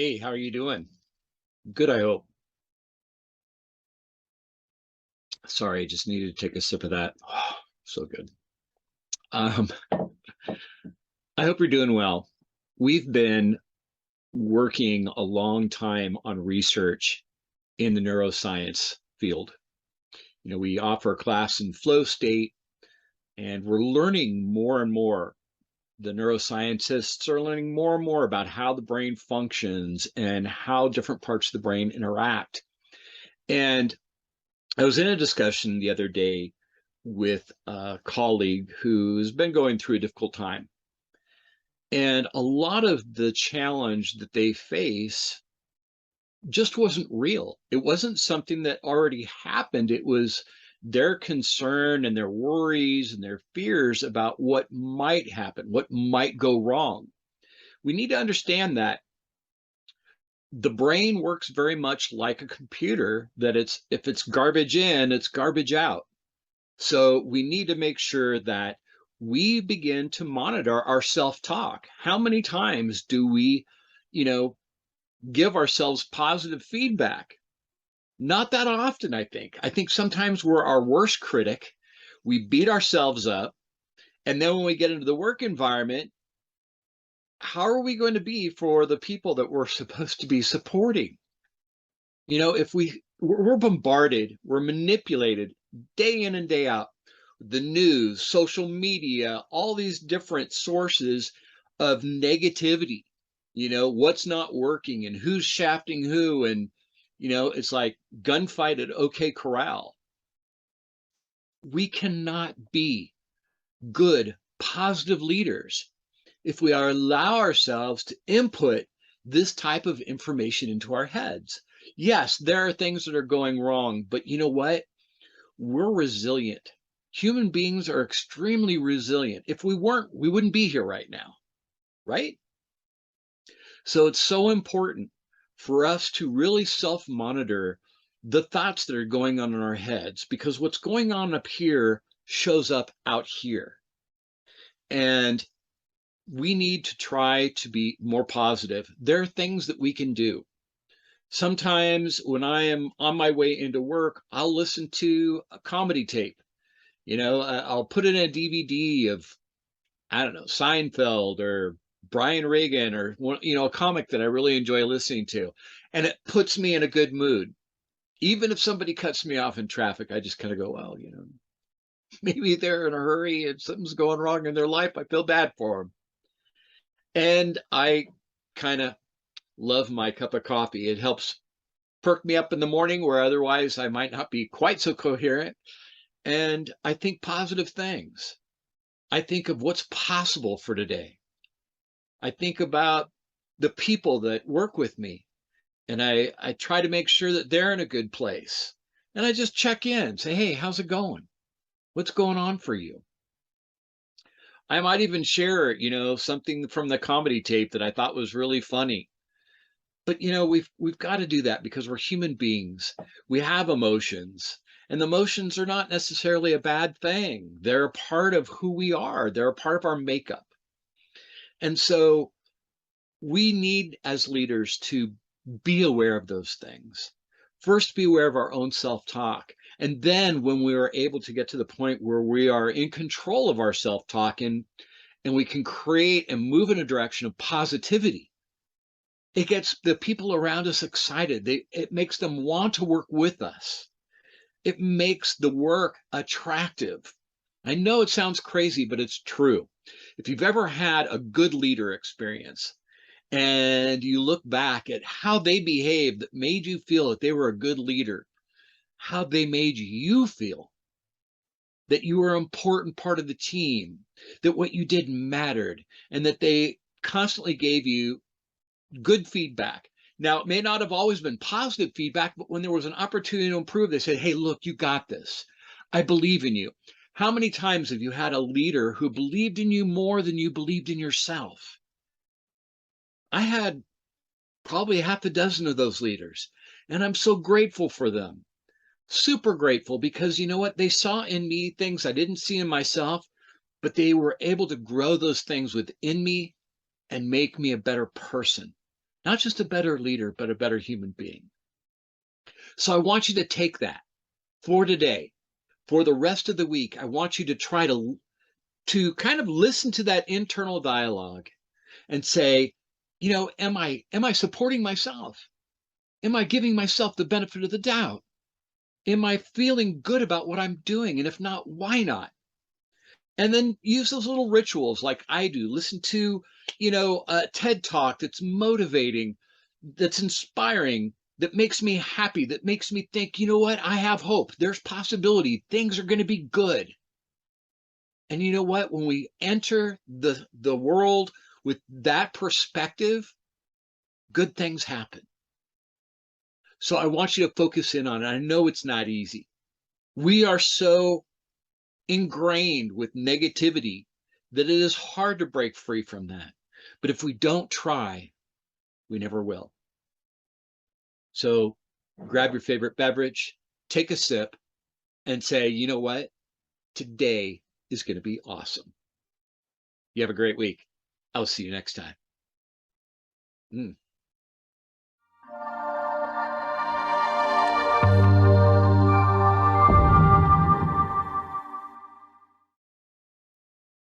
Hey, how are you doing? Good, I hope. Sorry, I just needed to take a sip of that. Oh, so good. Um, I hope you're doing well. We've been working a long time on research in the neuroscience field. We offer a class in flow state, and we're learning more and more. The neuroscientists are learning more and more about how the brain functions and how different parts of the brain interact. And I was in a discussion the other day with a colleague who's been going through a difficult time. And a lot of the challenge that they face just wasn't real. It wasn't something that already happened. It was their concern and their worries and their fears about what might happen, what might go wrong. We need to understand that the brain works very much like a computer, that if it's garbage in, it's garbage out. So we need to make sure that we begin to monitor our self-talk. How many times do we, you know, give ourselves positive feedback? Not that often, I think. I think sometimes we're our worst critic. We beat ourselves up. And then when we get into the work environment, how are we going to be for the people that we're supposed to be supporting? If we're bombarded, we're manipulated day in and day out, the news, social media, all these different sources of negativity, what's not working and who's shafting who. And, it's like gunfight at OK Corral. We cannot be good, positive leaders if we allow ourselves to input this type of information into our heads. Yes, there are things that are going wrong, but you know what? We're resilient. Human beings are extremely resilient. If we weren't, we wouldn't be here right now, right? So it's so important for us to really self-monitor the thoughts that are going on in our heads, because what's going on up here shows up out here. And we need to try to be more positive. There are things that we can do. Sometimes when I am on my way into work, I'll listen to a comedy tape. I'll put in a DVD of, I don't know, Seinfeld or Brian Regan or a comic that I really enjoy listening to. And it puts me in a good mood. Even if somebody cuts me off in traffic, I just kind of go, well, maybe they're in a hurry and something's going wrong in their life. I feel bad for them. And I kind of love my cup of coffee. It helps perk me up in the morning where otherwise I might not be quite so coherent. And I think positive things. I think of what's possible for today. I think about the people that work with me, and I try to make sure that they're in a good place. And I just check in, say, hey, how's it going? What's going on for you? I might even share, something from the comedy tape that I thought was really funny. But we've got to do that because we're human beings. We have emotions, and the emotions are not necessarily a bad thing. They're a part of who we are. They're a part of our makeup. And so we need, as leaders, to be aware of those things. First, be aware of our own self-talk. And then when we are able to get to the point where we are in control of our self-talk and we can create and move in a direction of positivity, it gets the people around us excited. It makes them want to work with us. It makes the work attractive. I know it sounds crazy, but it's true. If you've ever had a good leader experience and you look back at how they behaved that made you feel that they were a good leader, how they made you feel that you were an important part of the team, that what you did mattered, and that they constantly gave you good feedback. Now, it may not have always been positive feedback, but when there was an opportunity to improve, they said, hey, look, you got this. I believe in you. How many times have you had a leader who believed in you more than you believed in yourself? I had probably half a dozen of those leaders, and I'm so grateful for them. Super grateful, because you know what? They saw in me things I didn't see in myself, but they were able to grow those things within me and make me a better person. not just a better leader, but a better human being. So I want you to take that for today, for the rest of the week. I want you to try to kind of listen to that internal dialogue and say, am I supporting myself? Am I giving myself the benefit of the doubt? Am I feeling good about what I'm doing? And if not, why not? And then use those little rituals like I do. Listen to, a TED talk that's motivating, that's inspiring, that makes me happy, that makes me think, you know what? I have hope. There's possibility. Things are going to be good. And you know what? When we enter the world with that perspective, good things happen. So I want you to focus in on it. I know it's not easy. We are so ingrained with negativity that it is hard to break free from that. But if we don't try, we never will. So grab your favorite beverage, take a sip, and say, you know what? Today is going to be awesome. You have a great week. I'll see you next time.